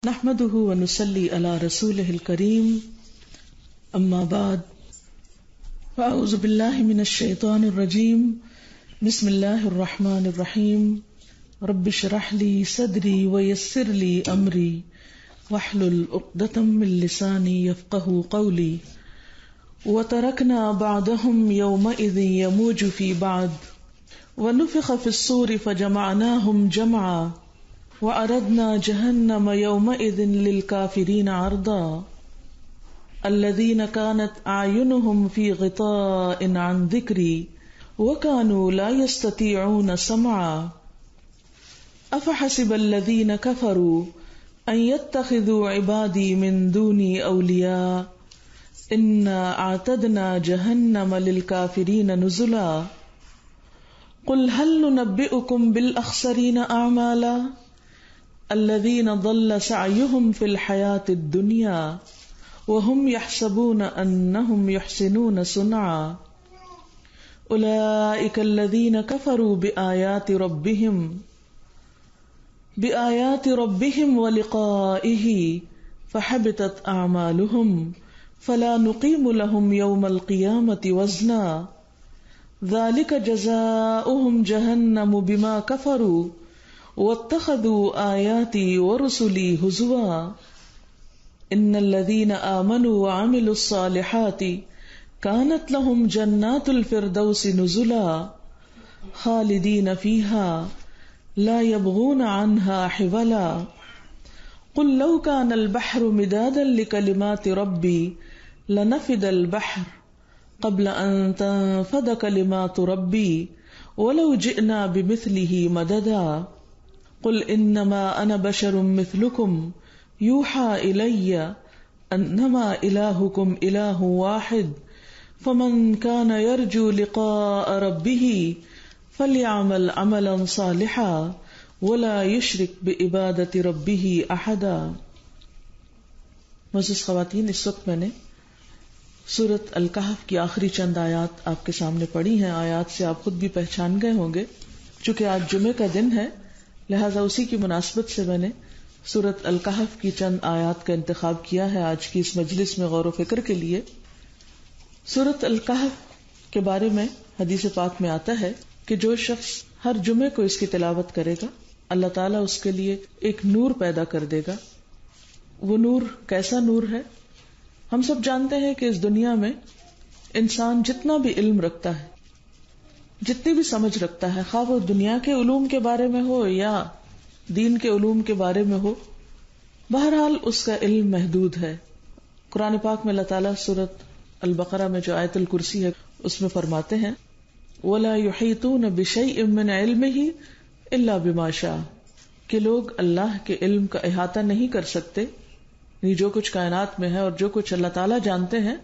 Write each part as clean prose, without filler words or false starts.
نحمده ونصلي على رسوله الكريم اما بعد فاعوذ بالله من الشيطان الرجيم بسم الله الرحمن الرحيم رب اشرح لي صدري ويسر لي امري واحلل عقدة من لساني يفقهوا قولي وتركنا بعضهم يومئذ يموج في بعض ونفخ في الصور فجمعناهم جمعا وعرضنا جهنم يومئذ للكافرين عرضا الذين كانت أعينهم في غطاء عن ذكري وكانوا لا يستطيعون سمعا أفحسب الذين كفروا أن يتخذوا عبادي من دوني أولياء إنا أعتدنا جهنم للكافرين نزلا قل هل ننبئكم بالأخسرين أعمالا الذين ضل سعيهم في الحياة الدنيا وهم يحسبون أنهم يحسنون صنعا أولئك الذين كفروا بآيات ربهم ولقائه فحبطت أعمالهم فلا نقيم لهم يوم القيامة وزنا ذلك جزاؤهم جهنم بما كفروا واتخذوا آياتي ورسلي هزوا إن الذين آمنوا وعملوا الصالحات كانت لهم جنات الفردوس نزلا خالدين فيها لا يبغون عنها حولا قل لو كان البحر مدادا لكلمات ربي لنفد البحر قبل أن تنفد كلمات ربي ولو جئنا بمثله مددا قل انما انا بشر مثلكم يوحى الي انما الهكم اله واحد فمن كان يرجو لقاء ربه فليعمل عملا صالحا ولا يشرك بعبادة ربه احدا. معزز خواتین، اس وقت میں نے سورۃ الکہف کی آخری چند آیات آپ کے سامنے پڑھی ہیں. آیات سے آپ خود بھی پہچان گئے ہوں گے. چونکہ آج جمعے کا دن ہے لہذا اسی کی مناسبت سے میں نے سورۃ الکہف کی چند آیات کا انتخاب کیا ہے آج کی اس مجلس میں غور و فکر کے لیے. سورۃ الکہف کے بارے میں حدیث پاک میں آتا ہے کہ جو شخص ہر جمعے کو اس کی تلاوت کرے گا اللہ تعالیٰ اس کے لیے ایک نور پیدا کر دے گا. وہ نور کیسا نور ہے؟ ہم سب جانتے ہیں کہ اس دنیا میں انسان جتنا بھی علم رکھتا ہے، جتنی بھی سمجھ رکھتا ہے، خواہ وہ دنیا کے علوم کے بارے میں ہو یا دین کے علوم کے بارے میں ہو، بہرحال اس کا علم محدود ہے. قرآن پاک میں اللہ تعالیٰ سورۃ البقرہ میں جو آیت الکرسی ہے اس میں فرماتے ہیں وَلَا يُحِيطُونَ بِشَيْءٍ مِّنْ عِلْمِهِ إِلَّا بِمَا شَاءَ کہ لوگ اللہ کے علم کا احاطہ نہیں کر سکتے، یعنی جو کچھ کائنات میں ہے اور جو کچھ اللہ تعالیٰ جانتے ہیں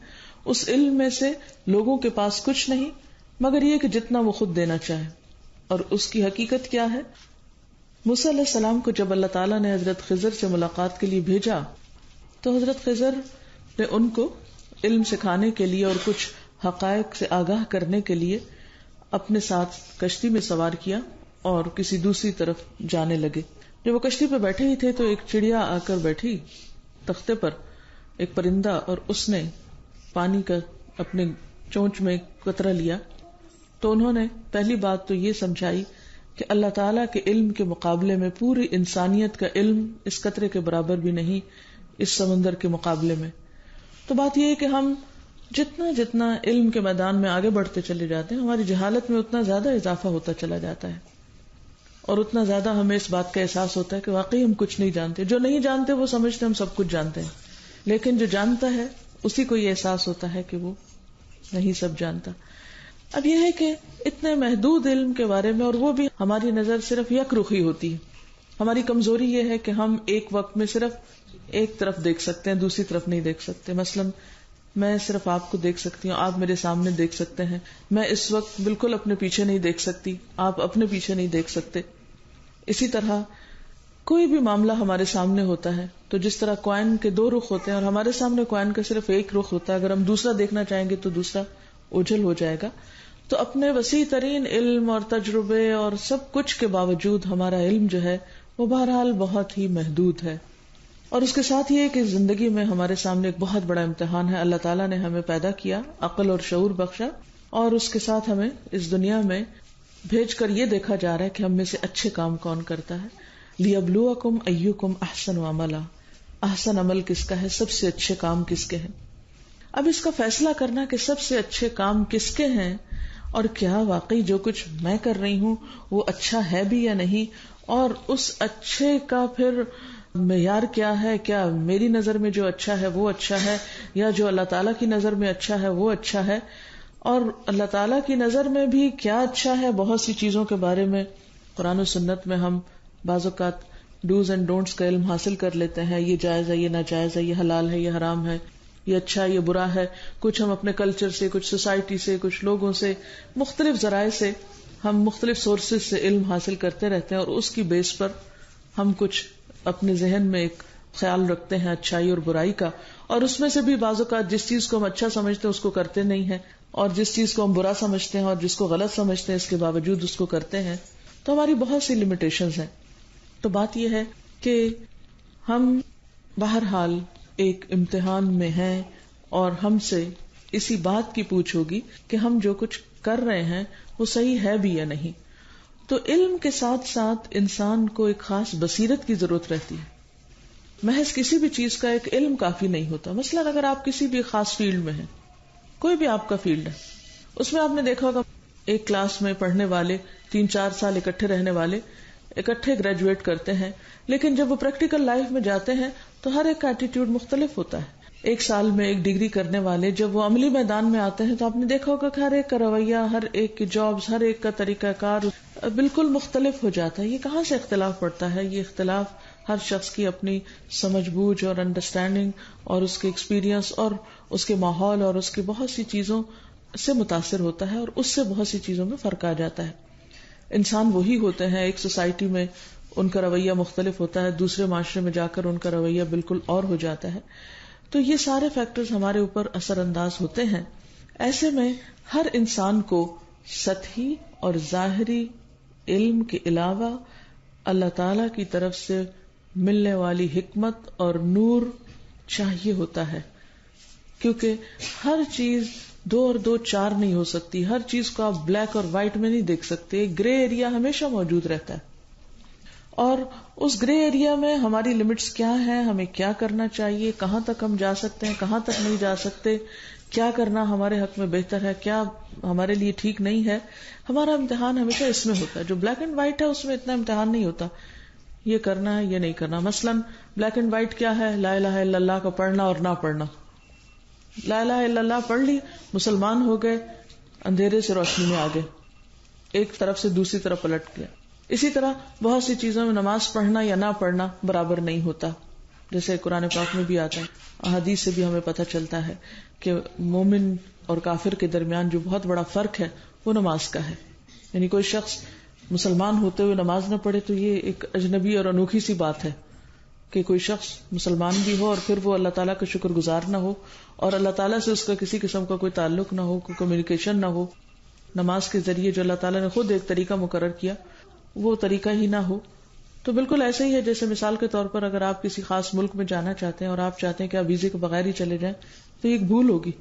اس علم میں سے لوگوں کے پاس کچھ نہیں مگر یہ کہ جتنا وہ خود دینا چاہے. اور اس کی حقیقت کیا ہے؟ موسیٰ علیہ السلام کو جب اللہ تعالیٰ نے حضرت خضر سے ملاقات کے لیے بھیجا تو حضرت خضر نے ان کو علم سکھانے کے لیے اور کچھ حقائق سے آگاہ کرنے کے لیے اپنے ساتھ کشتی میں سوار کیا اور کسی دوسری طرف جانے لگے. جب وہ کشتی پہ بیٹھے ہی تھے تو ایک چڑیا آ کر بیٹھی تختے پر، ایک پرندہ، اور اس نے پانی کا اپنے چونچ میں قطرہ لیا. تو انہوں نے پہلی بات تو یہ سمجھائی کہ اللہ تعالیٰ کے علم کے مقابلے میں پوری انسانیت کا علم اس قطرے کے برابر بھی نہیں اس سمندر کے مقابلے میں. تو بات یہ ہے کہ ہم جتنا علم کے میدان میں آگے بڑھتے چلے جاتے ہیں ہماری جہالت میں اتنا زیادہ اضافہ ہوتا چلا جاتا ہے اور اتنا زیادہ ہمیں اس بات کا احساس ہوتا ہے کہ واقعی ہم کچھ نہیں جانتے. جو نہیں جانتے وہ سمجھتے ہم سب کچھ جانتے ہیں، لیکن جو جانتا ہے اسی کو یہ احساس ہوتا ہے کہ وہ نہیں سب جانتا. اب یہ ہے کہ اتنے محدود علم کے بارے میں، اور وہ بھی ہماری نظر صرف یک رخی ہوتی ہے. ہماری کمزوری یہ ہے کہ ہم ایک وقت میں صرف ایک طرف دیکھ سکتے ہیں، دوسری طرف نہیں دیکھ سکتے. مثلا میں صرف آپ کو دیکھ سکتی ہوں، آپ میرے سامنے دیکھ سکتے ہیں. میں اس وقت بالکل اپنے پیچھے نہیں دیکھ سکتی، آپ اپنے پیچھے نہیں دیکھ سکتے. اسی طرح کوئی بھی معاملہ ہمارے سامنے ہوتا ہے تو جس طرح کوائن کے دو رخ ہوتے ہیں اور ہمارے سامنے کوائن کا صرف ایک رخ ہوتا ہے، اگر ہم دوسرا دیکھنا چاہیں گے تو دوسرا اوجھل ہو جائے گا. تو اپنے وسیع ترین علم اور تجربے اور سب کچھ کے باوجود ہمارا علم جو ہے وہ بہرحال بہت ہی محدود ہے. اور اس کے ساتھ یہ کہ زندگی میں ہمارے سامنے ایک بہت بڑا امتحان ہے. اللہ تعالیٰ نے ہمیں پیدا کیا، عقل اور شعور بخشا، اور اس کے ساتھ ہمیں اس دنیا میں بھیج کر یہ دیکھا جا رہا ہے کہ ہم میں سے اچھے کام کون کرتا ہے. لِيَبْلُوَكُمْ أَيُّكُمْ أَحْسَنُ عَمَلًا، احسن عمل کس کا ہے، سب سے اچھے کام کس کے ہیں. اب اس کا فیصلہ کرنا کہ سب سے اچھے کام کس کے ہیں اور کیا واقعی جو کچھ میں کر رہی ہوں وہ اچھا ہے بھی یا نہیں، اور اس اچھے کا پھر معیار کیا ہے، کیا میری نظر میں جو اچھا ہے وہ اچھا ہے یا جو اللہ تعالیٰ کی نظر میں اچھا ہے وہ اچھا ہے، اور اللہ تعالیٰ کی نظر میں بھی کیا اچھا ہے. بہت سی چیزوں کے بارے میں قرآن و سنت میں ہم بعض اوقات ڈوز اینڈ ڈونٹس کا علم حاصل کر لیتے ہیں. یہ جائز ہے، یہ ناجائز ہے، یہ حلال ہے، یہ حرام ہے، یہ اچھا ہے، یہ برا ہے. کچھ ہم اپنے کلچر سے، کچھ سوسائٹی سے، کچھ لوگوں سے، مختلف ذرائع سے ہم مختلف سورسز سے علم حاصل کرتے رہتے ہیں، اور اس کی بیس پر ہم کچھ اپنے ذہن میں ایک خیال رکھتے ہیں اچھائی اور برائی کا، اور اس میں سے بھی بعض اوقات جس چیز کو ہم اچھا سمجھتے ہیں اس کو کرتے نہیں ہیں، اور جس چیز کو ہم برا سمجھتے ہیں اور جس کو غلط سمجھتے ہیں اس کے باوجود اس کو کرتے ہیں. تو ہماری بہت سی لمیٹیشنز ہیں. تو بات یہ ہے کہ ہم بہرحال ایک امتحان میں ہیں، اور ہم سے اسی بات کی پوچھ ہوگی کہ ہم جو کچھ کر رہے ہیں وہ صحیح ہے بھی یا نہیں. تو علم کے ساتھ ساتھ انسان کو ایک خاص بصیرت کی ضرورت رہتی ہے. محض کسی بھی چیز کا ایک علم کافی نہیں ہوتا. مثلا اگر آپ کسی بھی خاص فیلڈ میں ہیں، کوئی بھی آپ کا فیلڈ ہے، اس میں آپ نے دیکھا ہوگا ایک کلاس میں پڑھنے والے 3-4 سال اکٹھے رہنے والے اکٹھے گریجویٹ کرتے ہیں، لیکن جب وہ پریکٹیکل لائف میں جاتے ہیں تو ہر ایک کا ایٹیٹیوڈ مختلف ہوتا ہے. 1 سال میں 1 ڈگری کرنے والے جب وہ عملی میدان میں آتے ہیں تو آپ نے دیکھا ہوگا کہ ہر ایک کا رویہ، ہر ایک کی جابز، ہر ایک کا طریقہ کار بالکل مختلف ہو جاتا ہے. یہ کہاں سے اختلاف پڑتا ہے؟ یہ اختلاف ہر شخص کی اپنی سمجھ بوجھ اور انڈرسٹینڈنگ اور اس کے ایکسپیرینس اور اس کے ماحول اور اس کی بہت سی چیزوں سے متاثر ہوتا ہے، اور اس سے بہت سی چیزوں میں فرق آ جاتا ہے. انسان وہی ہوتے ہیں، ایک سوسائٹی میں ان کا رویہ مختلف ہوتا ہے، دوسرے معاشرے میں جا کر ان کا رویہ بالکل اور ہو جاتا ہے. تو یہ سارے فیکٹرز ہمارے اوپر اثر انداز ہوتے ہیں. ایسے میں ہر انسان کو سطحی اور ظاہری علم کے علاوہ اللہ تعالی کی طرف سے ملنے والی حکمت اور نور چاہیے ہوتا ہے، کیونکہ ہر چیز 2 اور 2 4 نہیں ہو سکتی. ہر چیز کو آپ بلیک اور وائٹ میں نہیں دیکھ سکتے. گرے ایریا ہمیشہ موجود رہتا ہے، اور اس گرے ایریا میں ہماری لمٹس کیا ہیں، ہمیں کیا کرنا چاہیے، کہاں تک ہم جا سکتے ہیں، کہاں تک نہیں جا سکتے، کیا کرنا ہمارے حق میں بہتر ہے، کیا ہمارے لیے ٹھیک نہیں ہے. ہمارا امتحان ہمیشہ اس میں ہوتا ہے. جو بلیک اینڈ وائٹ ہے اس میں اتنا امتحان نہیں ہوتا، یہ کرنا ہے یہ نہیں کرنا. مثلا بلیک اینڈ وائٹ کیا ہے؟ لا الہ الا اللہ کا پڑھنا اور نہ پڑھنا. لا الہ الا اللہ پڑھ لی، مسلمان ہو گئے، اندھیرے سے روشنی میں آ گئے، ایک طرف سے دوسری طرف پلٹ گیا. اسی طرح بہت سی چیزوں میں نماز پڑھنا یا نہ پڑھنا برابر نہیں ہوتا، جیسے قرآن پاک میں بھی آتا ہے، احادیث سے بھی ہمیں پتہ چلتا ہے کہ مومن اور کافر کے درمیان جو بہت بڑا فرق ہے وہ نماز کا ہے. یعنی کوئی شخص مسلمان ہوتے ہوئے نماز نہ پڑھے تو یہ ایک اجنبی اور انوکھی سی بات ہے کہ کوئی شخص مسلمان بھی ہو اور پھر وہ اللہ تعالیٰ کا شکر گزار نہ ہو، اور اللہ تعالیٰ سے اس کا کسی قسم کا کوئی تعلق نہ ہو، کوئی کمیونیکیشن نہ ہو. نماز کے ذریعے جو اللہ تعالیٰ نے خود ایک طریقہ مقرر کیا وہ طریقہ ہی نہ ہو. تو بالکل ایسے ہی ہے جیسے مثال کے طور پر اگر آپ کسی خاص ملک میں جانا چاہتے ہیں اور آپ چاہتے ہیں کہ آپ ویزے کے بغیر ہی چلے جائیں تو یہ ایک بھول ہوگی.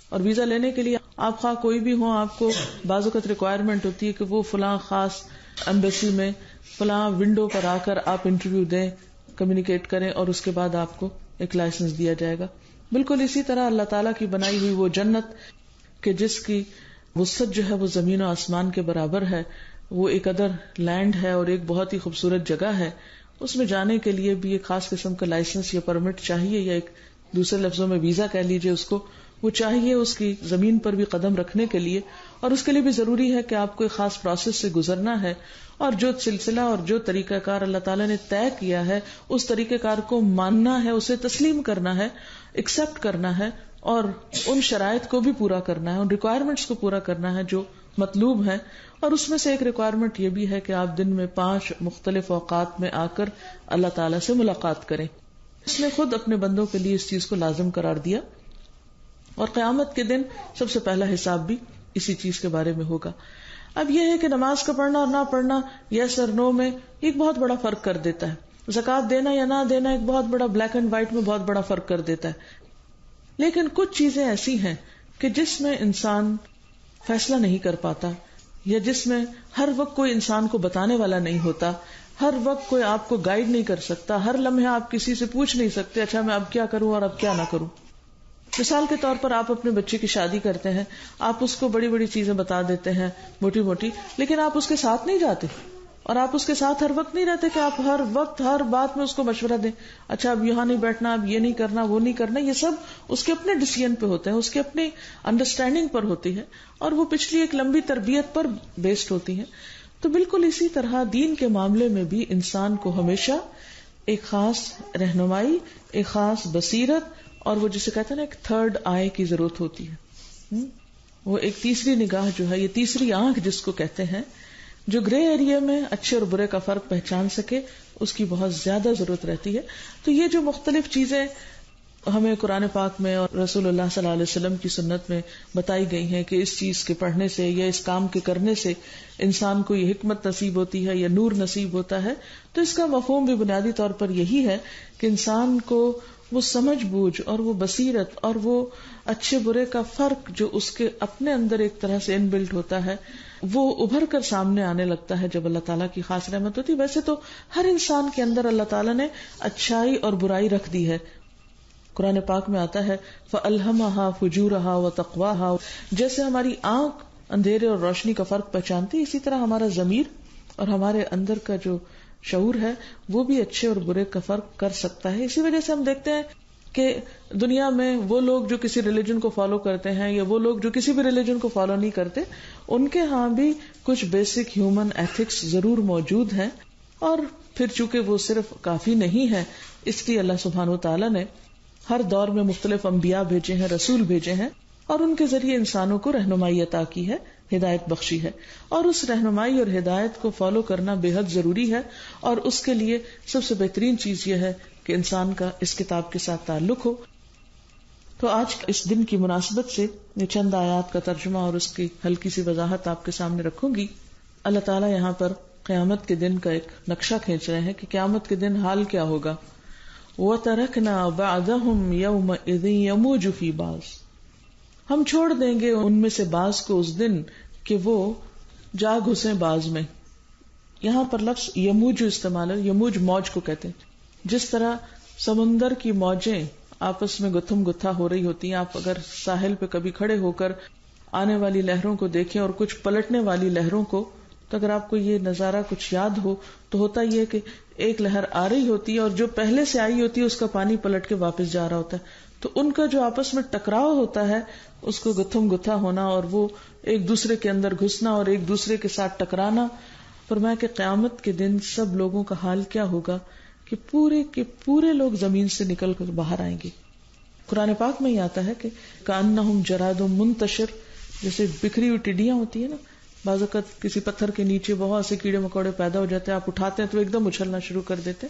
اور ویزا لینے کے لیے آپ خواہ کوئی بھی ہو، آپ کو بعض اوقات ریکوائرمنٹ ہوتی ہے کہ وہ فلاں خاص ایمبیسی میں فلاں ونڈو پر آ کر آپ انٹرویو دیں، کمیونیکیٹ کریں، اور اس کے بعد آپ کو ایک لائسنس دیا جائے گا. بالکل اسی طرح اللہ تعالیٰ کی بنائی ہوئی وہ جنت کہ جس کی وسعت جو ہے وہ زمین و آسمان کے برابر ہے، وہ ایک ادر لینڈ ہے اور ایک بہت ہی خوبصورت جگہ ہے. اس میں جانے کے لیے بھی ایک خاص قسم کا لائسنس یا پرمٹ چاہیے، یا ایک دوسرے لفظوں میں ویزا کہہ لیجئے اس کو، وہ چاہیے اس کی زمین پر بھی قدم رکھنے کے لیے. اور اس کے لیے بھی ضروری ہے کہ آپ کو ایک خاص پروسیس سے گزرنا ہے، اور جو سلسلہ اور جو طریقہ کار اللہ تعالیٰ نے طے کیا ہے اس طریقہ کار کو ماننا ہے، اسے تسلیم کرنا ہے، ایکسپٹ کرنا ہے، اور ان شرائط کو بھی پورا کرنا ہے، ان ریکوائرمنٹس کو پورا کرنا ہے جو مطلوب ہے. اور اس میں سے ایک ریکوائرمنٹ یہ بھی ہے کہ آپ دن میں 5 مختلف اوقات میں آ کر اللہ تعالیٰ سے ملاقات کریں. اس نے خود اپنے بندوں کے لیے اس چیز کو لازم قرار دیا، اور قیامت کے دن سب سے پہلا حساب بھی اسی چیز کے بارے میں ہوگا. اب یہ ہے کہ نماز کا پڑھنا اور نہ پڑھنا، یس اور نو میں ایک بہت بڑا فرق کر دیتا ہے. زکوٰۃ دینا یا نہ دینا ایک بہت بڑا بلیک اینڈ وائٹ میں بہت بڑا فرق کر دیتا ہے. لیکن کچھ چیزیں ایسی ہیں کہ جس میں انسان فیصلہ نہیں کر پاتا، یا جس میں ہر وقت کوئی انسان کو بتانے والا نہیں ہوتا، ہر وقت کوئی آپ کو گائیڈ نہیں کر سکتا، ہر لمحے آپ کسی سے پوچھ نہیں سکتے اچھا میں اب کیا کروں اور اب کیا نہ کروں. مثال کے طور پر آپ اپنے بچے کی شادی کرتے ہیں، آپ اس کو بڑی بڑی چیزیں بتا دیتے ہیں موٹی موٹی، لیکن آپ اس کے ساتھ نہیں جاتے اور آپ اس کے ساتھ ہر وقت نہیں رہتے کہ آپ ہر وقت ہر بات میں اس کو مشورہ دیں، اچھا اب یہاں نہیں بیٹھنا، اب یہ نہیں کرنا، وہ نہیں کرنا. یہ سب اس کے اپنے ڈیسیژن پہ ہوتے ہیں، اس کے اپنی انڈرسٹینڈنگ پر ہوتی ہے اور وہ پچھلی ایک لمبی تربیت پر بیسڈ ہوتی ہے. تو بالکل اسی طرح دین کے معاملے میں بھی انسان کو ہمیشہ ایک خاص رہنمائی، ایک خاص بصیرت، اور وہ جسے کہتے ہیں نا ایک تھرڈ آئی کی ضرورت ہوتی ہے. وہ ایک تیسری نگاہ جو ہے، یہ تیسری آنکھ جس کو کہتے ہیں، جو گرے ایریا میں اچھے اور برے کا فرق پہچان سکے، اس کی بہت زیادہ ضرورت رہتی ہے. تو یہ جو مختلف چیزیں ہمیں قرآن پاک میں اور رسول اللہ صلی اللہ علیہ وسلم کی سنت میں بتائی گئی ہیں کہ اس چیز کے پڑھنے سے یا اس کام کے کرنے سے انسان کو یہ حکمت نصیب ہوتی ہے یا نور نصیب ہوتا ہے، تو اس کا مفہوم بھی بنیادی طور پر یہی ہے کہ انسان کو وہ سمجھ بوجھ اور وہ بصیرت اور وہ اچھے برے کا فرق جو اس کے اپنے اندر ایک طرح سے ان بلٹ ہوتا ہے، وہ ابھر کر سامنے آنے لگتا ہے جب اللہ تعالیٰ کی خاص رحمت ہوتی. ویسے تو ہر انسان کے اندر اللہ تعالیٰ نے اچھائی اور برائی رکھ دی ہے. قرآن پاک میں آتا ہے فَأَلْهَمَهَا فُجُورَهَا وَتَقْوَاهَا. جیسے ہماری آنکھ اندھیرے اور روشنی کا فرق پہچانتی، اسی طرح ہمارا ضمیر اور ہمارے اندر کا جو شعور ہے وہ بھی اچھے اور برے کا فرق کر سکتا ہے. اسی وجہ سے ہم دیکھتے ہیں کہ دنیا میں وہ لوگ جو کسی ریلیجن کو فالو کرتے ہیں یا وہ لوگ جو کسی بھی ریلیجن کو فالو نہیں کرتے، ان کے ہاں بھی کچھ بیسک ہیومن ایتھکس ضرور موجود ہیں. اور پھر چونکہ وہ صرف کافی نہیں ہے، اس لیے اللہ سبحانہ وتعالی نے ہر دور میں مختلف انبیاء بھیجے ہیں، رسول بھیجے ہیں، اور ان کے ذریعے انسانوں کو رہنمائی عطا کی ہے، ہدایت بخشی ہے. اور اس رہنمائی اور ہدایت کو فالو کرنا بے حد ضروری ہے، اور اس کے لیے سب سے بہترین چیز یہ ہے کہ انسان کا اس کتاب کے ساتھ تعلق ہو. تو آج اس دن کی مناسبت سے یہ چند آیات کا ترجمہ اور اس کی ہلکی سی وضاحت آپ کے سامنے رکھوں گی. اللہ تعالیٰ یہاں پر قیامت کے دن کا ایک نقشہ کھینچ رہے ہیں کہ قیامت کے دن حال کیا ہوگا. وَتَرَكْنَا بَعْدَهُمْ يَوْمَئِذٍ يَمُوجُ فِي بَعْضٍ. ہم چھوڑ دیں گے ان میں سے بعض کو اس دن کہ وہ جا گھسیں بعض میں. یہاں پر لفظ یموج استعمال ہے. یموج موج کو کہتے ہیں. جس طرح سمندر کی موجیں آپس میں گتھم گتھا ہو رہی ہوتی ہیں، آپ اگر ساحل پہ کبھی کھڑے ہو کر آنے والی لہروں کو دیکھیں اور کچھ پلٹنے والی لہروں کو، تو اگر آپ کو یہ نظارہ کچھ یاد ہو تو ہوتا یہ کہ ایک لہر آ رہی ہوتی ہے اور جو پہلے سے آئی ہوتی ہے اس کا پانی پلٹ کے واپس جا رہا ہوتا ہے. تو ان کا جو آپس میں ٹکراؤ ہوتا ہے اس کو گتھم گتھا ہونا اور وہ ایک دوسرے کے اندر گھسنا اور ایک دوسرے کے ساتھ ٹکرانا. فرمایا کہ قیامت کے دن سب لوگوں کا حال کیا ہوگا کہ پورے کے پورے لوگ زمین سے نکل کر باہر آئیں گے. قرآن پاک میں یہ آتا ہے کہ کأنہم جراد منتشر، جیسے بکھری ہوئی ٹڈیاں ہوتی ہیں نا، بعض اوقات کسی پتھر کے نیچے بہت سے کیڑے مکوڑے پیدا ہو جاتے ہیں، آپ اٹھاتے ہیں تو ایک دم اچھلنا شروع کر دیتے.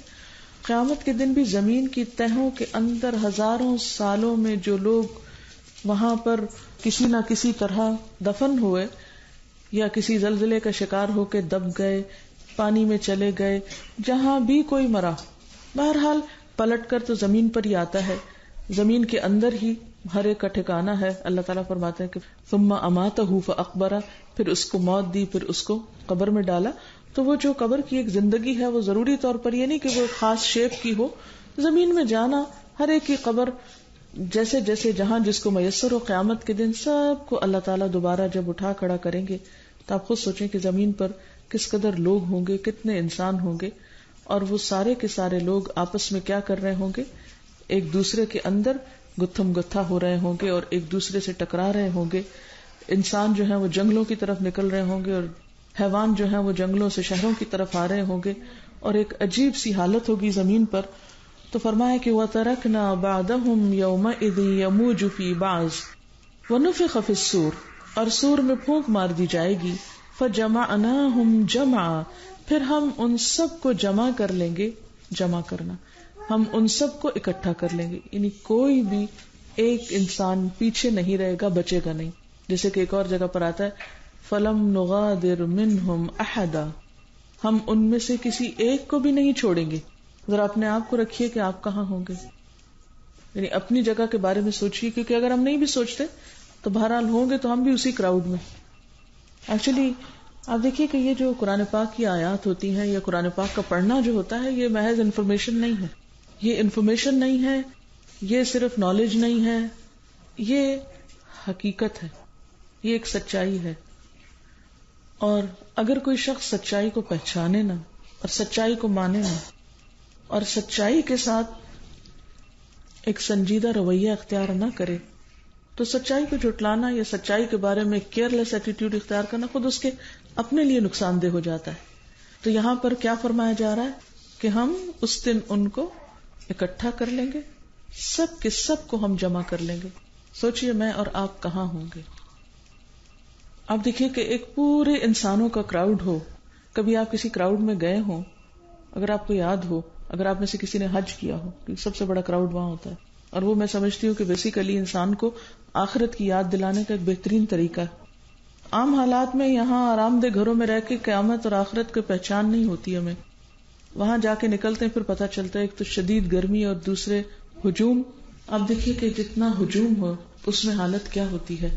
قیامت کے دن بھی زمین کی تہوں کے اندر ہزاروں سالوں میں جو لوگ وہاں پر کسی نہ کسی طرح دفن ہوئے یا کسی زلزلے کا شکار ہو کے دب گئے، پانی میں چلے گئے، جہاں بھی کوئی مرا، بہرحال پلٹ کر تو زمین پر ہی آتا ہے. زمین کے اندر ہی ہر ایک کا ٹھکانہ ہے. اللہ تعالیٰ فرماتے ہیں کہ ثم اماتہ فاقبرہ، پھر اس کو موت دی، پھر اس کو قبر میں ڈالا. تو وہ جو قبر کی ایک زندگی ہے وہ ضروری طور پر یہ نہیں کہ وہ خاص شیپ کی ہو. زمین میں جانا، ہر ایک کی قبر جیسے جیسے جہاں جس کو میسر ہو. قیامت کے دن سب کو اللہ تعالیٰ دوبارہ جب اٹھا کھڑا کریں گے تو آپ خود سوچیں کہ زمین پر کس قدر لوگ ہوں گے، کتنے انسان ہوں گے، اور وہ سارے کے سارے لوگ آپس میں کیا کر رہے ہوں گے، ایک دوسرے کے اندر گتھم گتھا ہو رہے ہوں گے اور ایک دوسرے سے ٹکرا رہے ہوں گے. انسان جو ہیں وہ جنگلوں کی طرف نکل رہے ہوں گے اور حیوان جو ہیں وہ جنگلوں سے شہروں کی طرف آ رہے ہوں گے، اور ایک عجیب سی حالت ہوگی زمین پر. تو فرمایا کہ وَتَرَكْنَا بَعْدَهُمْ يَوْمَئِذٍ يَمُوجُ فِي بَعْضٍ وَنُفِخَ فِي الصُّورِ، اور سور میں پھونک مار دی جائے گی. فَجَمَعْنَاهُمْ جَمْعًا، پھر ہم ان سب کو جمع کر لیں گے. جمع کرنا، ہم ان سب کو اکٹھا کر لیں گے، یعنی کوئی بھی ایک انسان پیچھے نہیں رہے گا، بچے گا نہیں. جیسے کہ ایک اور جگہ پر آتا ہے فَلَمْ نُغَادِرْ مِنْهُمْ أَحَدًا، ہم ان میں سے کسی ایک کو بھی نہیں چھوڑیں گے. ذرا اپنے آپ کو رکھیے کہ آپ کہاں ہوں گے، یعنی اپنی جگہ کے بارے میں سوچیے، کیونکہ اگر ہم نہیں بھی سوچتے تو بہرحال ہوں گے تو ہم بھی اسی کراؤڈ میں. ایکچولی آپ دیکھیے کہ یہ جو قرآن پاک کی آیات ہوتی ہیں یا قرآن پاک کا پڑھنا جو ہوتا ہے، یہ محض انفارمیشن نہیں ہے، یہ انفارمیشن نہیں ہے، یہ صرف نالج نہیں ہے، یہ حقیقت ہے، یہ ایک سچائی ہے. اور اگر کوئی شخص سچائی کو پہچانے نہ اور سچائی کو مانے نہ اور سچائی کے ساتھ ایک سنجیدہ رویہ اختیار نہ کرے تو سچائی کو جھٹلانا یا سچائی کے بارے میں کیئر لیس ایٹیٹیوڈ اختیار کرنا خود اس کے اپنے لیے نقصان دہ ہو جاتا ہے. تو یہاں پر کیا فرمایا جا رہا ہے کہ ہم اس دن ان کو اکٹھا کر لیں گے، سب کے سب کو ہم جمع کر لیں گے. سوچئے میں اور آپ کہاں ہوں گے. آپ دیکھیے کہ ایک پورے انسانوں کا کراؤڈ ہو، کبھی آپ کسی کراؤڈ میں گئے ہوں، اگر آپ کو یاد ہو، اگر آپ میں سے کسی نے حج کیا ہو، کیونکہ سب سے بڑا کراؤڈ وہاں ہوتا ہے، اور وہ میں سمجھتی ہوں کہ بیسیکلی انسان کو آخرت کی یاد دلانے کا ایک بہترین طریقہ ہے. عام حالات میں یہاں آرام دہ گھروں میں رہ کے قیامت اور آخرت کی پہچان نہیں ہوتی ہمیں. وہاں جا کے نکلتے ہیں پھر پتہ چلتا ہے ایک تو شدید گرمی اور دوسرے ہجوم. آپ دیکھیے کہ جتنا ہجوم ہو اس میں حالت کیا ہوتی ہے.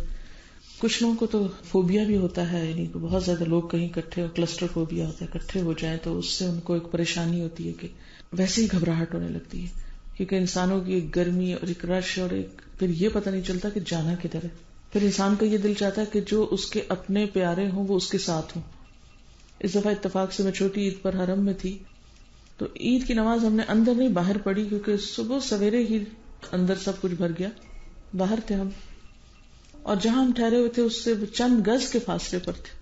کچھ لوگوں کو تو فوبیا بھی ہوتا ہے، یعنی کہ بہت زیادہ لوگ کہیں اکٹھے ہو، کلسٹر فوبیا ہوتا ہے، اکٹھے ہو جائیں تو اس سے ان کو ایک پریشانی ہوتی ہے کہ ویسے ہی گھبراہٹ ہونے لگتی ہے، کیونکہ انسانوں کی ایک گرمی اور ایک رش اور ایک پھر یہ پتہ نہیں چلتا کہ جانا کدھر ہے. پھر انسان کا یہ دل چاہتا ہے کہ جو اس کے اپنے پیارے ہوں وہ اس کے ساتھ ہوں. اس دفعہ اتفاق سے میں چھوٹی عید پر حرم میں تھی، تو عید کی نماز ہم نے اندر نہیں باہر پڑھی، کیونکہ صبح سویرے ہی اندر سب کچھ بھر گیا. باہر تھے ہم، اور جہاں ہم ٹھہرے ہوئے تھے اس سے چند گز کے فاصلے پر تھے.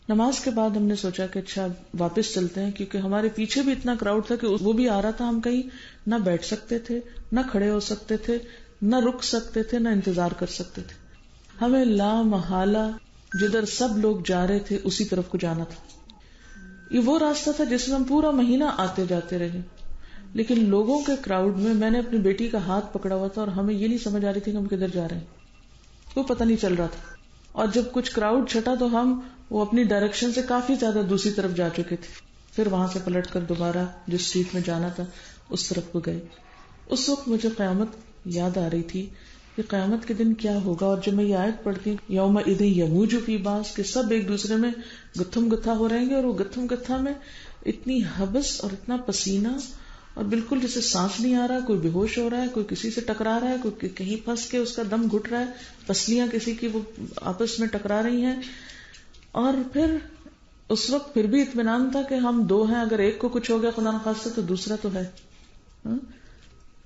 نماز کے بعد ہم نے سوچا کہ اچھا واپس چلتے ہیں، کیونکہ ہمارے پیچھے بھی اتنا کراؤڈ تھا کہ وہ بھی آ رہا تھا. ہم کہیں نہ بیٹھ سکتے تھے، نہ کھڑے ہو سکتے تھے، نہ رک سکتے تھے، نہ انتظار کر سکتے تھے. ہمیں لا محالہ جدھر سب لوگ جا رہے تھے اسی طرف کو جانا تھا. یہ وہ راستہ تھا جس میں ہم پورا مہینہ آتے جاتے رہے، لیکن لوگوں کے کراؤڈ میں میں نے اپنی بیٹی کا ہاتھ پکڑا ہوا تھا اور ہمیں یہ نہیں سمجھ آ رہی تھی کہ ہم کدھر جا رہے ہیں، کوئی پتہ نہیں چل رہا تھا. اور جب کچھ کراؤڈ چھٹا تو ہم وہ اپنی ڈائریکشن سے کافی زیادہ دوسری طرف جا چکے تھے. پھر وہاں سے پلٹ کر دوبارہ جس سیٹ میں جانا تھا اس طرف کو گئے. اس وقت مجھے قیامت یاد آ رہی تھی کہ قیامت کے دن کیا ہوگا. اور جب میں یہ آیت پڑھتی ہوں یوم اذ یموج فی بعض، کہ سب ایک دوسرے میں گتھم گتھا ہو رہیں گے، اور وہ گتھم گتھا میں اتنی حبس اور اتنا پسینہ اور بالکل جیسے سانس نہیں آ رہا، کوئی بے ہوش ہو رہا ہے، کوئی کسی سے ٹکرا رہا ہے، کوئی کہیں پھنس کے اس کا دم گھٹ رہا ہے، پسلیاں کسی کی وہ آپس میں ٹکرا رہی ہیں. اور پھر اس وقت پھر بھی اطمینان تھا کہ ہم دو ہیں، اگر ایک کو کچھ ہو گیا خدا نخواستہ تو دوسرا تو ہے.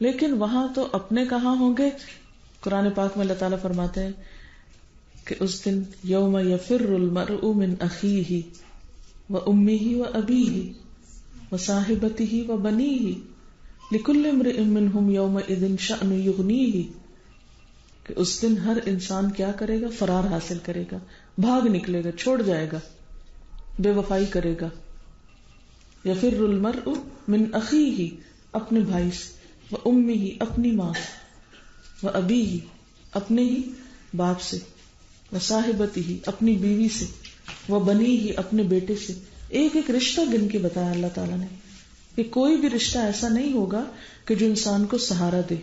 لیکن وہاں تو اپنے کہاں ہوں گے. قرآن پاک میں اللہ تعالیٰ فرماتے ہیں کہ اس دن یوم یفر المرء من اخیہ وامہ وابیہ وصاحبتہ وبنیہ لکل امرئ منہم یومئذ شأن یغنیہ، کہ اس دن ہر انسان کیا کرے گا؟ فرار حاصل کرے گا، بھاگ نکلے گا، چھوڑ جائے گا، بے وفائی کرے گا. یفر المرء من اخیہ، اپنے بھائی سے، وامہ، اپنی ماں سے، وابیہ، اپنے ہی باپ سے، وصاحبتہ، اپنی بیوی سے، وبنیہ، اپنے بیٹے سے. ایک ایک رشتہ گن کے بتایا اللہ تعالیٰ نے کہ کوئی بھی رشتہ ایسا نہیں ہوگا کہ جو انسان کو سہارا دے.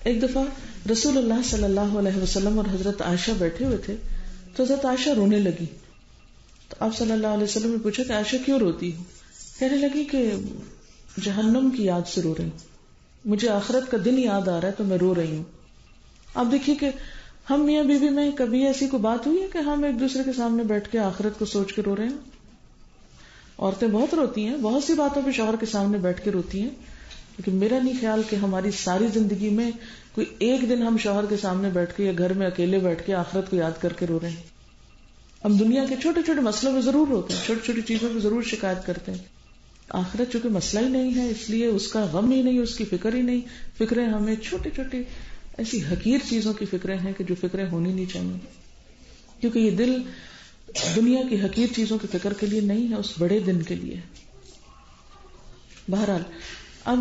ایک دفعہ رسول اللہ صلی اللہ علیہ وسلم اور حضرت عائشہ بیٹھے ہوئے تھے تو حضرت عائشہ رونے لگی. تو آپ صلی اللہ علیہ وسلم نے پوچھا کہ عائشہ کیوں روتی ہوں؟ کہنے لگی کہ جہنم کی یاد سے رو رہی ہوں، مجھے آخرت کا دن یاد آ رہا ہے تو میں رو رہی ہوں. آپ دیکھیے کہ ہم میاں بیوی میں کبھی ایسی کوئی بات ہوئی ہے کہ ہم ایک دوسرے کے سامنے بیٹھ کے آخرت کو سوچ کے رو رہے ہیں؟ عورتیں بہت روتی ہیں، بہت سی باتوں پہ شوہر کے سامنے بیٹھ کے روتی ہیں، لیکن میرا نہیں خیال کہ ہماری ساری زندگی میں کوئی ایک دن ہم شوہر کے سامنے بیٹھ کے یا گھر میں اکیلے بیٹھ کے آخرت کو یاد کر کے رو رہے ہیں. ہم دنیا کے چھوٹے چھوٹے مسئلوں میں ضرور روتے ہیں، چھوٹی چھوٹی چیزوں پہ ضرور شکایت کرتے ہیں. آخرت چونکہ مسئلہ ہی نہیں ہے اس لیے اس کا غم ہی نہیں، اس کی فکر ہی نہیں. فکریں ہمیں چھوٹی چھوٹی ایسی حقیر چیزوں کی فکریں ہیں کہ جو فکریں ہونی نہیں چاہیے، کیونکہ یہ دل دنیا کی حقیر چیزوں کی فکر کے لیے نہیں ہے، اس بڑے دن کے لیے. بہرحال اب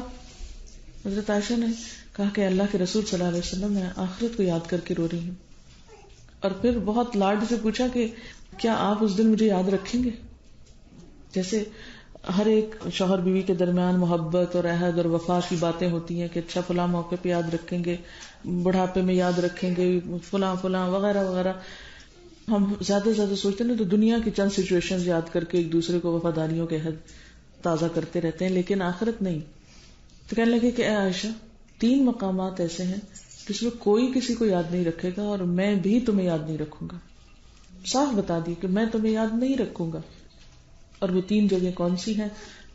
حضرت عائشہ نے کہا کہ اللہ کے رسول صلی اللہ علیہ وسلم میں آخرت کو یاد کر کے رو رہی ہوں. اور پھر بہت لاڈ سے پوچھا کہ کیا آپ اس دن مجھے یاد رکھیں گے؟ جیسے ہر ایک شوہر بیوی کے درمیان محبت اور عہد اور وفا کی باتیں ہوتی ہیں کہ اچھا فلاں موقع پہ یاد رکھیں گے، بڑھاپے میں یاد رکھیں گے، فلاں فلاں وغیرہ وغیرہ. ہم زیادہ سے زیادہ سوچتے ہیں تو دنیا کی چند سچویشن یاد کر کے ایک دوسرے کو وفاداریوں کے عہد تازہ کرتے رہتے ہیں، لیکن آخرت نہیں. تو کہنے لگے کہ اے عائشہ 3 مقامات ایسے ہیں جس میں کوئی کسی کو یاد نہیں رکھے گا اور میں بھی تمہیں یاد نہیں رکھوں گا. صاف بتا دی کہ میں تمہیں یاد نہیں رکھوں گا. اور وہ 3 جگہ کون سی ہیں؟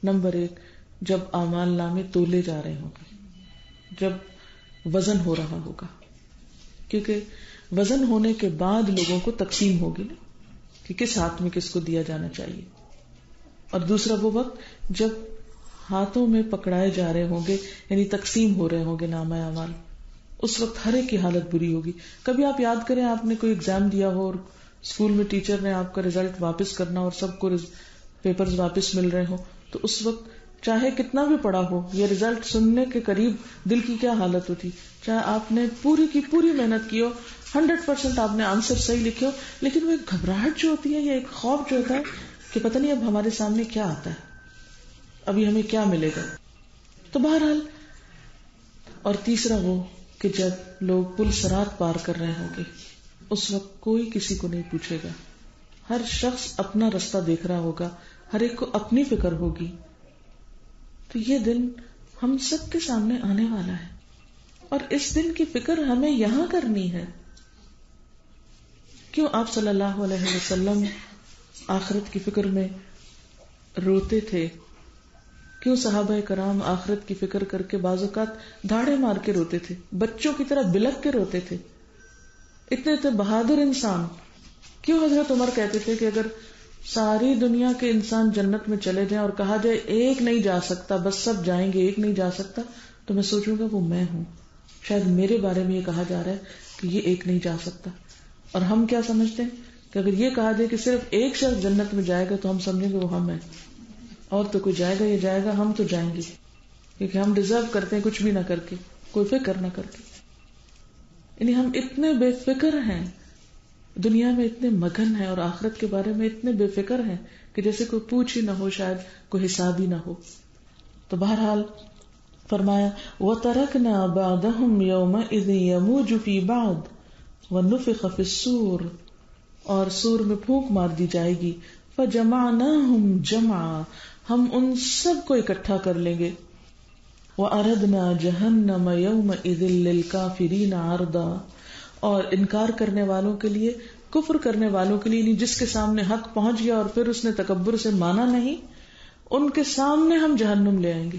نمبر 1، جب اعمال نامے تولے جا رہے ہوں گے، جب وزن ہو رہا ہوگا، کیونکہ وزن ہونے کے بعد لوگوں کو تقسیم ہوگی نا کہ کس ہاتھ میں کس کو دیا جانا چاہیے. اور دوسرا وہ وقت جب ہاتھوں میں پکڑائے جا رہے ہوں گے، یعنی تقسیم ہو رہے ہوں گے نامہ اعمال، اس وقت ہر ایک کی حالت بری ہوگی. کبھی آپ یاد کریں آپ نے کوئی ایگزام دیا ہو اور اسکول میں ٹیچر نے آپ کا رزلٹ واپس کرنا اور سب کو پیپرز واپس مل رہے ہوں، تو اس وقت چاہے کتنا بھی پڑھا ہو، یہ رزلٹ سننے کے قریب دل کی کیا حالت ہوتی. چاہے آپ نے پوری کی پوری محنت کی ہو، 100% آپ نے آنسر صحیح لکھے ہو، لیکن وہ ایک گھبراہٹ جو ہوتی ہے یا ایک خوف جو ہوتا ہے کہ پتہ نہیں اب ہمارے سامنے کیا آتا ہے، ابھی ہمیں کیا ملے گا. تو بہرحال، اور تیسرا وہ کہ جب لوگ پل صراط پار کر رہے ہوں گے، اس وقت کوئی کسی کو نہیں پوچھے گا، ہر شخص اپنا رستہ دیکھ رہا ہوگا، ہر ایک کو اپنی فکر ہوگی. تو یہ دن ہم سب کے سامنے آنے والا ہے اور اس دن کی فکر ہمیں یہاں کرنی ہے. کیوں آپ صلی اللہ علیہ وسلم آخرت کی فکر میں روتے تھے؟ کیوں صحابہ کرام آخرت کی فکر کر کے بعض اوقات دھاڑے مار کے روتے تھے، بچوں کی طرح بلک کے روتے تھے؟ اتنے بہادر انسان. کیوں حضرت عمر کہتے تھے کہ اگر ساری دنیا کے انسان جنت میں چلے جائیں اور کہا جائے ایک نہیں جا سکتا، بس سب جائیں گے، ایک نہیں جا سکتا، تو میں سوچوں گا وہ میں ہوں. شاید میرے بارے میں یہ کہا جا رہا ہے کہ یہ ایک نہیں جا سکتا. اور ہم کیا سمجھتے ہیں کہ اگر یہ کہا جائے کہ صرف ایک شخص جنت میں جائے گا تو ہم سمجھیں گے وہ ہم ہیں، اور تو کوئی جائے گا یہ جائے گا، ہم تو جائیں گے، کیونکہ ہم ڈیزرو کرتے ہیں کچھ بھی نہ کر کے، کوئی فکر نہ کر کے. یعنی ہم اتنے بے فکر ہیں، دنیا میں اتنے مگن ہیں اور آخرت کے بارے میں اتنے بے فکر ہیں کہ جیسے کوئی پوچھ ہی نہ ہو، شاید کوئی حساب ہی نہ ہو. تو بہرحال فرمایا وَتَرَكْنَا بَعْدَهُمْ يَوْمَئِذٍ يَمُوجُ فِي بَعْضٍ وَنُفِخَ فِي الصُّورِ، اور سور میں پھونک مار دی جائے گی. فَجَمَعْنَاهُمْ جَمْعًا، ہم ان سب کو اکٹھا کر لیں گے. وَأَرَدْنَا جَهَنَّمَ يَوْمَئِذٍ لِلْكَافِرِينَ عَرْضًا، اور انکار کرنے والوں کے لیے، کفر کرنے والوں کے لیے، جس کے سامنے حق پہنچ گیا اور پھر اس نے تکبر سے مانا نہیں، ان کے سامنے ہم جہنم لے آئیں گے،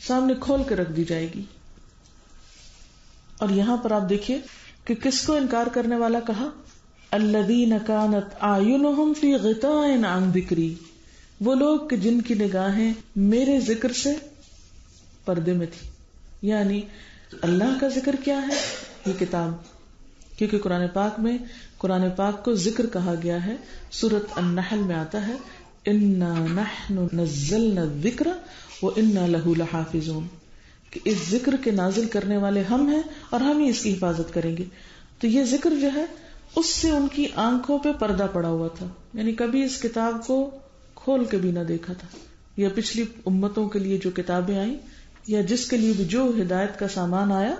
سامنے کھول کے رکھ دی جائے گی. اور یہاں پر آپ دیکھیے کہ کس کو انکار کرنے والا کہا؟ الذین کانت اعینہم فی غطاء عن ذکری، وہ لوگ کہ جن کی نگاہیں میرے ذکر سے پردے میں تھی. یعنی اللہ کا ذکر کیا ہے؟ یہ کتاب، کیونکہ قرآن پاک کو ذکر کہا گیا ہے. سورۃ النحل میں آتا ہے انا نحن نزلنا الذکر وانا لہ لحافظون، کہ اس ذکر کے نازل کرنے والے ہم ہیں اور ہم ہی اس کی حفاظت کریں گے. تو یہ ذکر جو ہے اس سے ان کی آنکھوں پہ پردہ پڑا ہوا تھا، یعنی کبھی اس کتاب کو کھول کے بھی نہ دیکھا تھا. یا پچھلی امتوں کے لیے جو کتابیں آئیں یا جس کے لیے بھی جو ہدایت کا سامان آیا،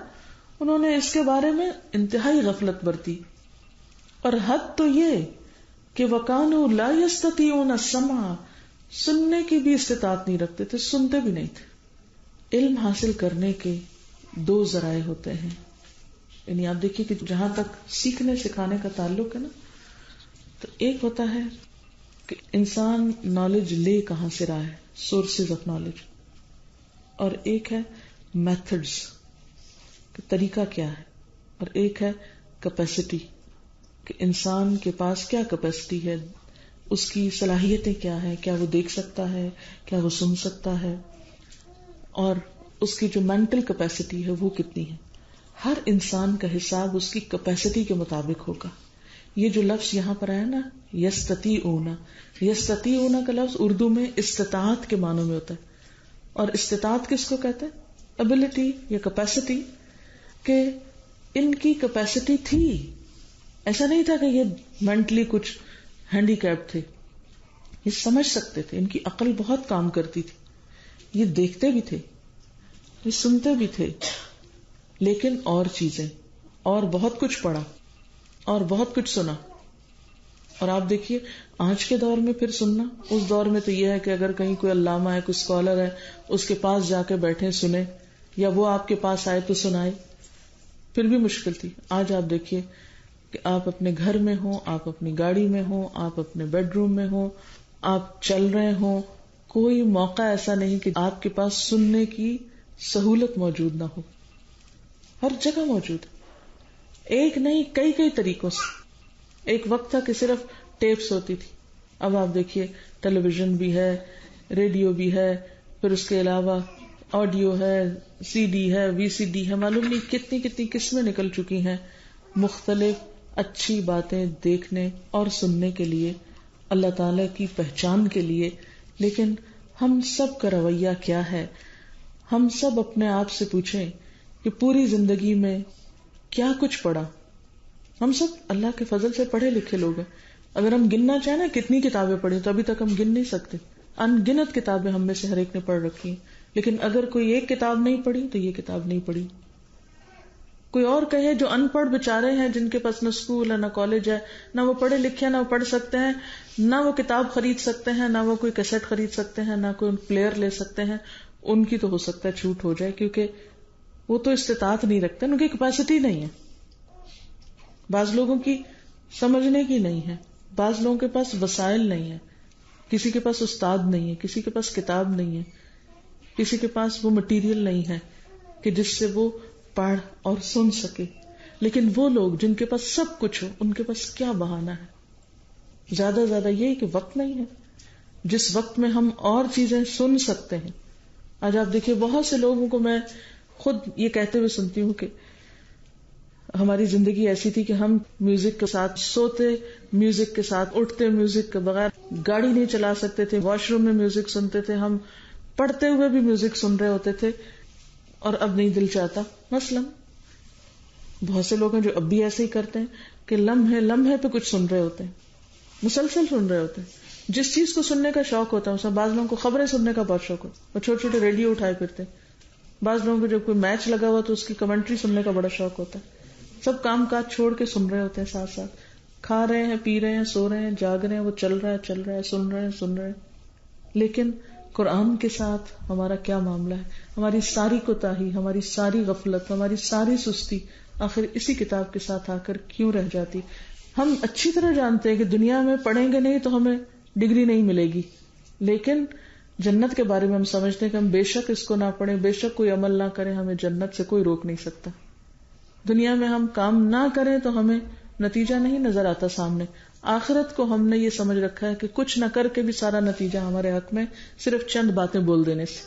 انہوں نے اس کے بارے میں انتہائی غفلت برتی. اور حد تو یہ کہ وَكَانُوا لَا يَسْتَطِيعُونَ السَّمْعَ، سننے کی بھی استطاعت نہیں رکھتے تھے، سنتے بھی نہیں تھے. علم حاصل کرنے کے 2 ذرائع ہوتے ہیں. یعنی آپ دیکھیے کہ جہاں تک سیکھنے سکھانے کا تعلق ہے نا، تو ایک ہوتا ہے کہ انسان نالج لے کہاں سے رہا ہے، سورسز آف نالج، اور ایک ہے میتھڈز کہ طریقہ کیا ہے، اور ایک ہے کیپیسٹی کہ انسان کے پاس کیا کیپیسٹی ہے، اس کی صلاحیتیں کیا ہے، کیا وہ دیکھ سکتا ہے، کیا وہ سن سکتا ہے، اور اس کی جو مینٹل کیپیسٹی ہے وہ کتنی ہے. ہر انسان کا حساب اس کی کیپیسٹی کے مطابق ہوگا. یہ جو لفظ یہاں پر آیا نا یستطیعون، یستطیعون کا لفظ اردو میں استطاعت کے معنوں میں ہوتا ہے. اور استطاعت کس کو کہتے ہیں؟ ابیلٹی یا کیپیسٹی، کہ ان کی کیپیسٹی تھی. ایسا نہیں تھا کہ یہ مینٹلی کچھ ہینڈی کیپ تھے. یہ سمجھ سکتے تھے، ان کی عقل بہت کام کرتی تھی، یہ دیکھتے بھی تھے، یہ سنتے بھی تھے، لیکن اور چیزیں، اور بہت کچھ پڑھا اور بہت کچھ سنا. اور آپ دیکھیے آج کے دور میں پھر سننا، اس دور میں تو یہ ہے کہ اگر کہیں کوئی علامہ ہے، کوئی اسکالر ہے، اس کے پاس جا کے بیٹھے سنیں، یا وہ آپ کے پاس آئے تو سنائے، پھر بھی مشکل تھی. آج آپ دیکھیے کہ آپ اپنے گھر میں ہوں، آپ اپنی گاڑی میں ہوں، آپ اپنے بیڈ روم میں ہوں، آپ چل رہے ہوں، کوئی موقع ایسا نہیں کہ آپ کے پاس سننے کی سہولت موجود نہ ہو. ہر جگہ موجود ہے، ایک نہیں کئی طریقوں سے. ایک وقت تھا کہ صرف ٹیپس ہوتی تھی، اب آپ دیکھیے ٹیلی ویژن بھی ہے، ریڈیو بھی ہے، پھر اس کے علاوہ آڈیو ہے، سی ڈی ہے، وی سی ڈی ہے، معلوم نہیں کتنی قسمیں نکل چکی ہیں مختلف اچھی باتیں دیکھنے اور سننے کے لیے، اللہ تعالی کی پہچان کے لیے. لیکن ہم سب کا رویہ کیا ہے؟ ہم سب اپنے آپ سے پوچھیں کہ پوری زندگی میں کیا کچھ پڑھا؟ ہم سب اللہ کے فضل سے پڑھے لکھے لوگ ہیں. اگر ہم گننا چاہیں نا کتنی کتابیں پڑھی تو ابھی تک ہم گن نہیں سکتے. ان گنت کتابیں ہم میں سے ہر ایک نے پڑھ رکھی ہیں، لیکن اگر کوئی ایک کتاب نہیں پڑھی تو یہ کتاب نہیں پڑھی. کوئی اور کہے جو ان پڑھ بیچارے ہیں، جن کے پاس نہ اسکول ہے نہ کالج ہے، نہ وہ پڑھے لکھے ہیں، نہ وہ پڑھ سکتے ہیں، نہ وہ کتاب خرید سکتے ہیں، نہ وہ کوئی کیسٹ خرید سکتے ہیں، نہ کوئی پلیئر لے سکتے ہیں، ان کی تو ہو سکتا ہے چھوٹ ہو جائے، کیونکہ وہ تو استطاعت نہیں رکھتے، ان کی کیپیسٹی نہیں ہے. بعض لوگوں کی سمجھنے کی نہیں ہے، بعض لوگوں کے پاس وسائل نہیں ہے، کسی کے پاس استاد نہیں ہے، کسی کے پاس کتاب نہیں ہے، کسی کے پاس وہ مٹیریل نہیں ہے کہ جس سے وہ پڑھ اور سن سکے. لیکن وہ لوگ جن کے پاس سب کچھ ہو، ان کے پاس کیا بہانہ ہے؟ زیادہ یہ کہ وقت نہیں ہے جس وقت میں ہم اور چیزیں سن سکتے ہیں. آج آپ دیکھیں بہت سے لوگوں کو میں خود یہ کہتے ہوئے سنتی ہوں کہ ہماری زندگی ایسی تھی کہ ہم میوزک کے ساتھ سوتے، میوزک کے ساتھ اٹھتے، میوزک کے بغیر گاڑی نہیں چلا سکتے تھے، واش روم میں میوزک سنتے تھے، ہم پڑھتے ہوئے بھی میوزک سن رہے ہوتے تھے، اور اب نہیں دل چاہتا. مثلا بہت سے لوگ ہیں جو اب بھی ایسے ہی کرتے ہیں کہ لمحے پہ کچھ سن رہے ہوتے ہیں، مسلسل سن رہے ہوتے ہیں. جس چیز کو سننے کا شوق ہوتا ہے، اس میں بعض لوگوں کو خبریں سننے کا بہت شوق ہوتا ہے، وہ چھوٹے چھوٹے ریڈیو اٹھائے پھرتے ہیں. بعض لوگوں کو جب کوئی میچ لگا ہوا تو اس کی کمنٹری سننے کا بڑا شوق ہوتا ہے. سب کام کاج چھوڑ کے سن رہے ہوتے ہیں، ساتھ ساتھ کھا رہے ہیں، پی رہے ہیں، سو رہے ہیں، جاگ رہے ہیں، وہ چل رہا ہے، سن رہے ہیں. لیکن قرآن کے ساتھ ہمارا کیا معاملہ ہے؟ ہماری ساری کوتاہی، ہماری ساری غفلت، ہماری ساری سستی آخر اسی کتاب کے ساتھ آ کر کیوں رہ جاتی؟ ہم اچھی طرح جانتے ہیں کہ دنیا میں پڑھیں گے نہیں تو ہمیں ڈگری نہیں ملے گی، لیکن جنت کے بارے میں ہم سمجھتے ہیں کہ ہم بے شک اس کو نہ پڑھیں، بے شک کوئی عمل نہ کریں، ہمیں جنت سے کوئی روک نہیں سکتا. دنیا میں ہم کام نہ کریں تو ہمیں نتیجہ نہیں نظر آتا سامنے. آخرت کو ہم نے یہ سمجھ رکھا ہے کہ کچھ نہ کر کے بھی سارا نتیجہ ہمارے حق میں، صرف چند باتیں بول دینے سے.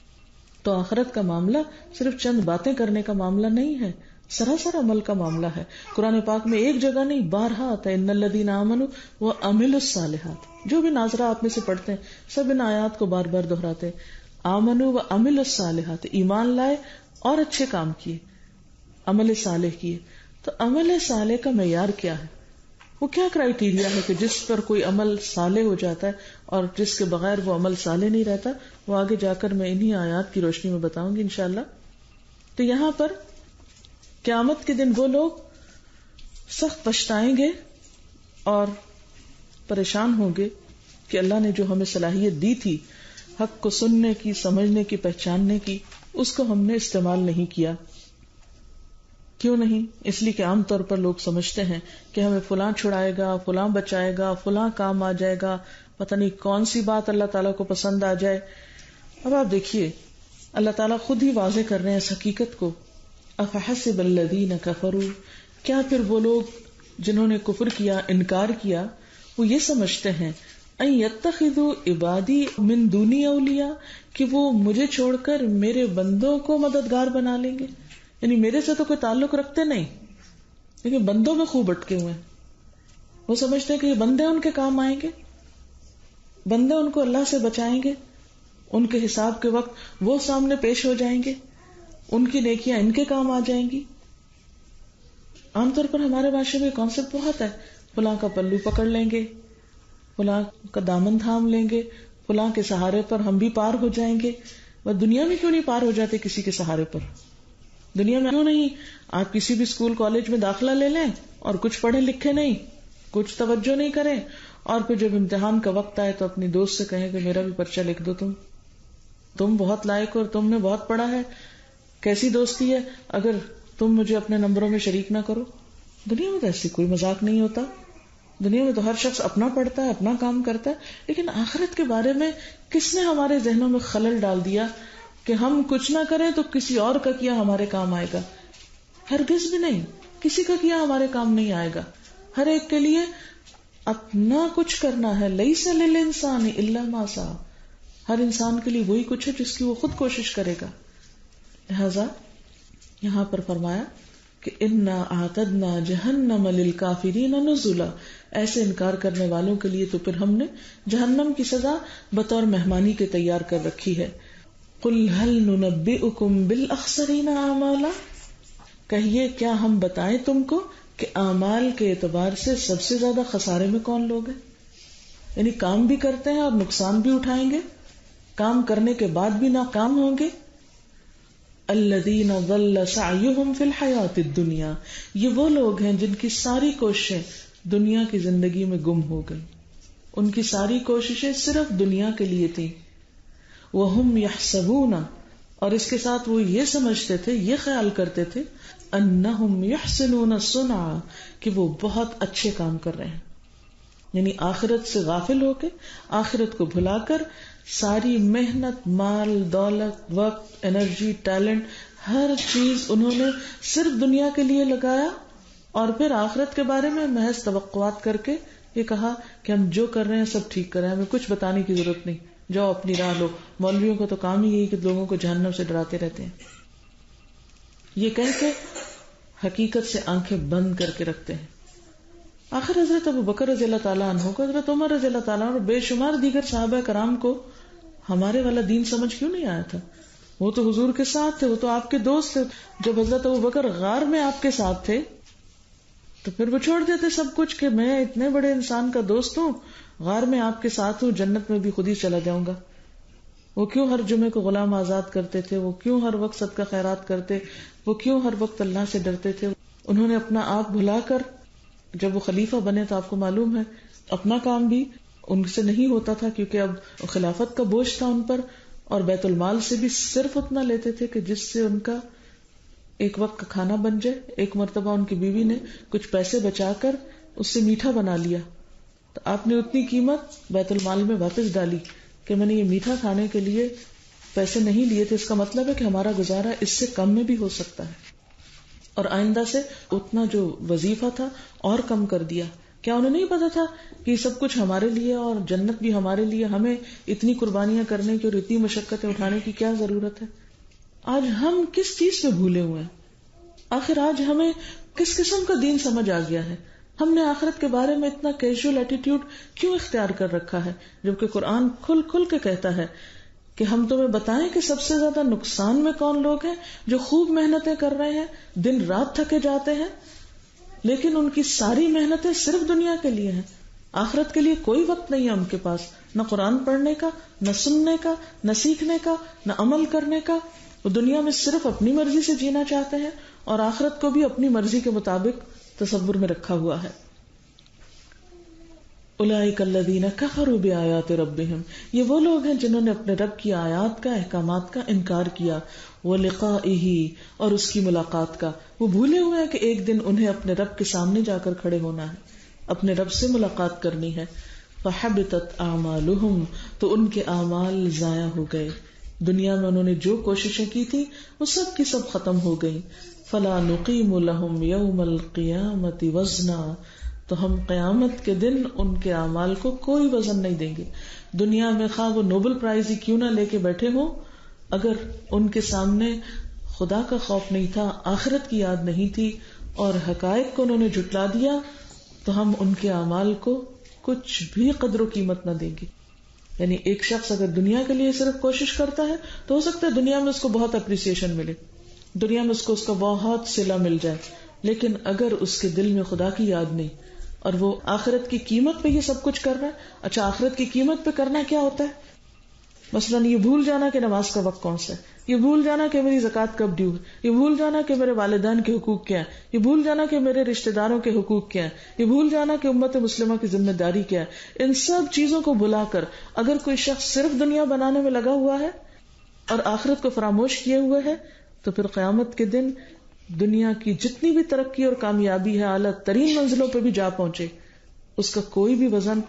تو آخرت کا معاملہ صرف چند باتیں کرنے کا معاملہ نہیں ہے، سراسر عمل کا معاملہ ہے. قرآن پاک میں ایک جگہ نہیں، بارہا آتا ہے ان الذین آمنوا وعملوا الصالحات. جو بھی ناظرہ آپ میں سے پڑھتے ہیں سب ان آیات کو بار بار دہراتے ہیں. آمنوا وعملوا الصالحات، ایمان لائے اور اچھے کام کیے، عمل صالح کیے. تو عمل صالح کا معیار کیا ہے؟ وہ کیا کرائیٹیریا ہے کہ جس پر کوئی عمل صالح ہو جاتا ہے اور جس کے بغیر وہ عمل صالح نہیں رہتا؟ وہ آگے جا کر میں انہی آیات کی روشنی میں بتاؤں گی انشاءاللہ. تو یہاں پر قیامت کے دن وہ لوگ سخت پچھتائیں گے اور پریشان ہوں گے کہ اللہ نے جو ہمیں صلاحیت دی تھی حق کو سننے کی، سمجھنے کی، پہچاننے کی، اس کو ہم نے استعمال نہیں کیا. کیوں نہیں؟ اس لیے کہ عام طور پر لوگ سمجھتے ہیں کہ ہمیں فلاں چھڑائے گا، فلاں بچائے گا، فلاں کام آ جائے گا، پتہ نہیں کون سی بات اللہ تعالیٰ کو پسند آ جائے. اب آپ دیکھیے اللہ تعالیٰ خود ہی واضح کر رہے ہیں اس حقیقت کو. افحسب الذین کفروا، کیا پھر وہ لوگ جنہوں نے کفر کیا، انکار کیا، وہ یہ سمجھتے ہیں ان یتخذوا عبادی من دونی اولیاء، کہ وہ مجھے چھوڑ کر میرے بندوں کو مددگار بنا لیں گے. یعنی میرے سے تو کوئی تعلق رکھتے نہیں لیکن بندوں میں خوب اٹکے ہوئے ہیں. وہ سمجھتے ہیں کہ یہ بندے ان کے کام آئیں گے، بندے ان کو اللہ سے بچائیں گے، ان کے حساب کے وقت وہ سامنے پیش ہو جائیں گے، ان کی نیکیاں ان کے کام آ جائیں گی. عام طور پر ہمارے معاشرے میں کانسیپٹ بہت ہے، فلاں کا پلو پکڑ لیں گے، فلاں کا دامن تھام لیں گے، فلاں کے سہارے پر ہم بھی پار ہو جائیں گے. وہ دنیا میں کیوں نہیں پار ہو جاتے کسی کے سہارے پر؟ دنیا میں کیوں نہیں آپ کسی بھی اسکول کالج میں داخلہ لے لیں اور کچھ پڑھے لکھے نہیں، کچھ توجہ نہیں کریں، اور پھر جب امتحان کا وقت آئے تو اپنی دوست سے کہیں کہ میرا بھی پرچہ لکھ دو، تم بہت لائق اور تم نے بہت پڑھا ہے. کیسی دوستی ہے اگر تم مجھے اپنے نمبروں میں شریک نہ کرو؟ دنیا میں تو ایسی کوئی مذاق نہیں ہوتا. دنیا میں تو ہر شخص اپنا پڑھتا ہے، اپنا کام کرتا ہے. لیکن آخرت کے بارے میں کس نے ہمارے ذہنوں میں خلل ڈال دیا کہ ہم کچھ نہ کریں تو کسی اور کا کیا ہمارے کام آئے گا؟ ہرگز بھی نہیں، کسی کا کیا ہمارے کام نہیں آئے گا. ہر ایک کے لیے اپنا کچھ کرنا ہے. لیس للانسان الا ما سعى. ہر انسان کے لیے وہی کچھ ہے جس کی وہ خود کوشش کرے گا. لہذا یہاں پر فرمایا کہ انا اعتدنا جہنم للکافرین نزلا، ایسے انکار کرنے والوں کے لیے تو پھر ہم نے جہنم کی سزا بطور مہمانی کے تیار کر رکھی ہے. قل هل ننبئکم بالاخسرین اعمالا، کہیے کیا ہم بتائیں تم کو کہ اعمال کے اعتبار سے سب سے زیادہ خسارے میں کون لوگ ہیں؟ یعنی کام بھی کرتے ہیں اور نقصان بھی اٹھائیں گے، کام کرنے کے بعد بھی ناکام ہوں گے. الذین ضل سعیہم فی الحیاۃ الدنیا، یہ وہ لوگ ہیں جن کی ساری کوششیں دنیا کی زندگی میں گم ہو گئی. ان کی ساری کوششیں صرف دنیا کے لیے تھیں. وہم یحسبون، اور اس کے ساتھ وہ یہ سمجھتے تھے، یہ خیال کرتے تھے، انہم یحسنون صنعا، کہ وہ بہت اچھے کام کر رہے ہیں. یعنی آخرت سے غافل ہو کے، آخرت کو بھلا کر ساری محنت، مال، دولت، وقت، انرجی، ٹیلنٹ، ہر چیز انہوں نے صرف دنیا کے لیے لگایا، اور پھر آخرت کے بارے میں محض توقعات کر کے یہ کہا کہ ہم جو کر رہے ہیں سب ٹھیک کر رہے ہیں، ہمیں کچھ بتانے کی ضرورت نہیں، جاؤ اپنی راہ لو. مولویوں کا تو کام ہی یہی کہ لوگوں کو جہنم سے ڈراتے رہتے ہیں. یہ کہہ کے حقیقت سے آنکھیں بند کر کے رکھتے ہیں. آخر حضرت ابو بکر رضی اللہ تعالیٰ عنہ کو، حضرت عمر رضی اللہ تعالیٰ عنہ اور بے شمار دیگر صحابہ کرام کو ہمارے والا دین سمجھ کیوں نہیں آیا تھا؟ وہ تو حضور کے ساتھ تھے، وہ تو آپ کے دوست تھے. جب حضرت ابو بکر غار میں آپ کے ساتھ تھے تو پھر وہ چھوڑ دیتے سب کچھ کہ میں اتنے بڑے انسان کا دوست ہوں، غار میں آپ کے ساتھ ہوں، جنت میں بھی خود ہی چلا جاؤں گا. وہ کیوں ہر جمعے کو غلام آزاد کرتے تھے؟ وہ کیوں ہر وقت صدقہ خیرات کرتے؟ وہ کیوں ہر وقت اللہ سے ڈرتے تھے؟ انہوں نے اپنا آپ بھلا کر، جب وہ خلیفہ بنے تو آپ کو معلوم ہے اپنا کام بھی ان سے نہیں ہوتا تھا، کیونکہ اب خلافت کا بوجھ تھا ان پر، اور بیت المال سے بھی صرف اتنا لیتے تھے کہ جس سے ان کا ایک وقت کا کھانا بن جائے. ایک مرتبہ ان کی بیوی نے کچھ پیسے بچا کر اس سے میٹھا بنا لیا، تو آپ نے اتنی قیمت بیت المال میں واپس ڈالی کہ میں نے یہ میٹھا کھانے کے لیے پیسے نہیں لیے تھے. اس کا مطلب ہے کہ ہمارا گزارا اس سے کم میں بھی ہو سکتا ہے، اور آئندہ سے اتنا جو وظیفہ تھا اور کم کر دیا. کیا انہیں نہیں پتا تھا کہ یہ سب کچھ ہمارے لیے اور جنت بھی ہمارے لیے، ہمیں اتنی قربانیاں کرنے کی اور اتنی مشقتیں اٹھانے کی کیا ضرورت ہے؟ آج ہم کس چیز پہ بھولے ہوئے ہیں؟ آخر آج ہمیں کس قسم کا دین سمجھ آ گیا ہے؟ ہم نے آخرت کے بارے میں اتنا کیجول ایٹیٹیوڈ کیوں اختیار کر رکھا ہے، جبکہ قرآن کھل کھل کے کہتا ہے کہ ہم تمہیں بتائیں کہ سب سے زیادہ نقصان میں کون لوگ ہیں؟ جو خوب محنتیں کر رہے ہیں، دن رات تھکے جاتے ہیں، لیکن ان کی ساری محنتیں صرف دنیا کے لیے ہیں. آخرت کے لیے کوئی وقت نہیں ہے ان کے پاس، نہ قرآن پڑھنے کا، نہ سننے کا، نہ سیکھنے کا، نہ عمل کرنے کا. وہ دنیا میں صرف اپنی مرضی سے جینا چاہتے ہیں، اور آخرت کو بھی اپنی مرضی کے مطابق تصور میں رکھا ہوا ہے. اولئک الذین کفروا بآیات ربہم، یہ وہ لوگ ہیں جنہوں نے اپنے رب کی آیات کا، احکامات کا انکار کیا، ولقائہ، اور اس کی ملاقات کا. وہ بھولے ہوئے ہیں کہ ایک دن انہیں اپنے رب کے سامنے جا کر کھڑے ہونا ہے، اپنے رب سے ملاقات کرنی ہے. فحبطت اعمالہم، تو ان کے اعمال ضائع ہو گئے. دنیا میں انہوں نے جو کوششیں کی تھی وہ سب کی سب ختم ہو گئی. فلا نقیم لہم یوم القیامۃ وزنا، تو ہم قیامت کے دن ان کے اعمال کو کوئی وزن نہیں دیں گے. دنیا میں خواہ وہ نوبل پرائز ہی کیوں نہ لے کے بیٹھے ہوں، اگر ان کے سامنے خدا کا خوف نہیں تھا، آخرت کی یاد نہیں تھی، اور حقائق کو انہوں نے جھٹلا دیا، تو ہم ان کے اعمال کو کچھ بھی قدر و قیمت نہ دیں گے. یعنی ایک شخص اگر دنیا کے لیے صرف کوشش کرتا ہے تو ہو سکتا ہے دنیا میں اس کو بہت اپریسیشن ملے، دنیا میں اس کو اس کا بہت صلہ مل جائے، لیکن اگر اس کے دل میں خدا کی یاد نہیں اور وہ آخرت کی قیمت پہ یہ سب کچھ کر رہا ہے. اچھا آخرت کی قیمت پہ کرنا کیا ہوتا ہے؟ مثلاً یہ بھول جانا کہ نماز کا وقت کون سا ہے، یہ بھول جانا کہ میری زکوٰۃ کب ڈیو ہے، یہ بھول جانا کہ میرے والدین کے حقوق کیا ہے، یہ بھول جانا کہ میرے رشتہ داروں کے حقوق کیا ہے، یہ بھول جانا کہ امت مسلمہ کی ذمہ داری کیا ہے. ان سب چیزوں کو بھلا کر اگر کوئی شخص صرف دنیا بنانے میں لگا ہوا ہے اور آخرت کو فراموش کیے ہوئے ہے، تو پھر قیامت کے دن دنیا کی جتنی بھی ترقی اور کامیابی ہے، اعلیٰ ترین منزلوں پہ بھی جا پہنچے، اس کا کوئی بھی وزن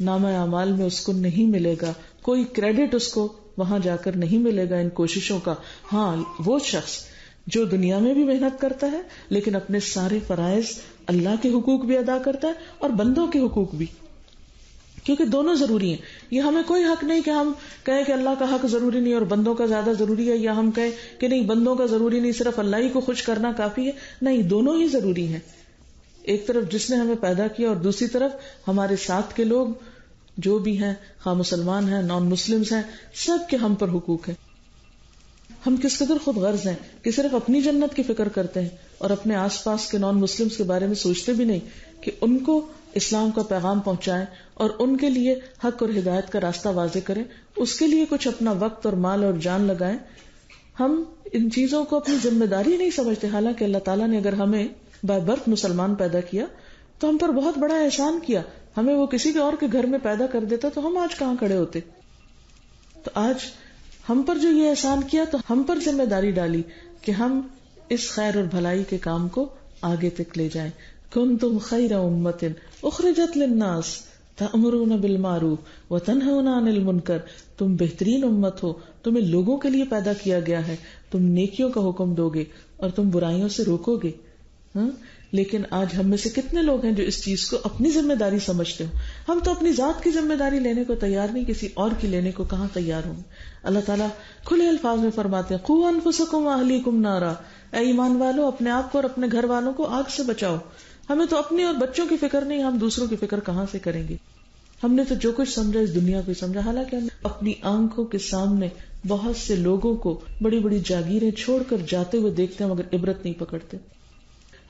نامہ اعمال میں اس کو نہیں ملے گا، کوئی کریڈٹ اس کو وہاں جا کر نہیں ملے گا ان کوششوں کا. ہاں وہ شخص جو دنیا میں بھی محنت کرتا ہے لیکن اپنے سارے فرائض اللہ کے حقوق بھی ادا کرتا ہے اور بندوں کے حقوق بھی، کیونکہ دونوں ضروری ہیں. یہ ہمیں کوئی حق نہیں کہ ہم کہیں کہ اللہ کا حق ضروری نہیں اور بندوں کا زیادہ ضروری ہے، یا ہم کہیں کہ نہیں بندوں کا ضروری نہیں صرف اللہ ہی کو خوش کرنا کافی ہے. نہیں، دونوں ہی ضروری ہیں. ایک طرف جس نے ہمیں پیدا کیا اور دوسری طرف ہمارے ساتھ کے لوگ جو بھی ہیں، خواہ مسلمان ہیں نان مسلمز ہیں، سب کے ہم پر حقوق ہیں. ہم کس قدر خود غرض ہیں کہ صرف اپنی جنت کی فکر کرتے ہیں اور اپنے آس پاس کے نان مسلمز کے بارے میں سوچتے بھی نہیں کہ ان کو اسلام کا پیغام پہنچائیں اور ان کے لیے حق اور ہدایت کا راستہ واضح کریں، اس کے لیے کچھ اپنا وقت اور مال اور جان لگائیں. ہم ان چیزوں کو اپنی ذمہ داری نہیں سمجھتے، حالانکہ اللہ تعالیٰ نے اگر ہمیں بائی برتھ مسلمان پیدا کیا تو ہم پر بہت بڑا احسان کیا. ہمیں وہ کسی اور کے گھر میں پیدا کر دیتا تو ہم آج کہاں کھڑے ہوتے. تو آج ہم پر جو یہ احسان کیا تو ہم پر ذمہ داری ڈالی کہ ہم اس خیر اور بھلائی کے کام کو آگے تک لے جائیں. کنتم خیر امۃ اخرجت للناس تأمرون بالمعروف وتنہون عن المنکر. تم بہترین امت ہو، تمہیں لوگوں کے لیے پیدا کیا گیا ہے، تم نیکیوں کا حکم دو گے اور تم برائیوں سے روکو گے. لیکن آج ہم میں سے کتنے لوگ ہیں جو اس چیز کو اپنی ذمہ داری سمجھتے ہوں. ہم تو اپنی ذات کی ذمہ داری لینے کو تیار نہیں، کسی اور کی لینے کو کہاں تیار ہوں. اللہ تعالیٰ کھلے الفاظ میں فرماتے ہیں قوا انفسکم واہلیکم نارا، اے ایمان والو اپنے آپ کو اور اپنے گھر والوں کو آگ سے بچاؤ. ہمیں تو اپنی اور بچوں کی فکر نہیں، ہم دوسروں کی فکر کہاں سے کریں گے. ہم نے تو جو کچھ سمجھا اس دنیا کو سمجھا، حالانکہ ہم اپنی آنکھوں کے سامنے بہت سے لوگوں کو بڑی بڑی جاگیریں چھوڑ کر جاتے ہوئے دیکھتے ہیں مگر عبرت نہیں پکڑتے.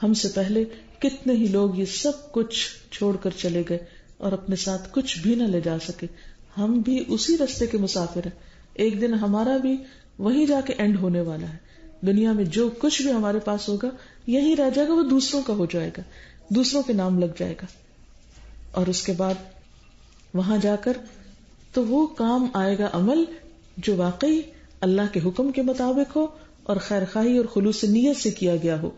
ہم سے پہلے کتنے ہی لوگ یہ سب کچھ چھوڑ کر چلے گئے اور اپنے ساتھ کچھ بھی نہ لے جا سکے. ہم بھی اسی راستے کے مسافر ہیں. ایک دن ہمارا بھی وہیں جا کے اینڈ ہونے والا ہے. دنیا میں جو کچھ بھی ہمارے پاس ہوگا یہی رہ جائے گا، وہ دوسروں کا ہو جائے گا، دوسروں کے نام لگ جائے گا. اور اس کے بعد وہاں جا کر تو وہ کام آئے گا عمل جو واقعی اللہ کے حکم کے مطابق ہو اور خیر خواہی اور خلوص نیت سے کیا گیا ہو.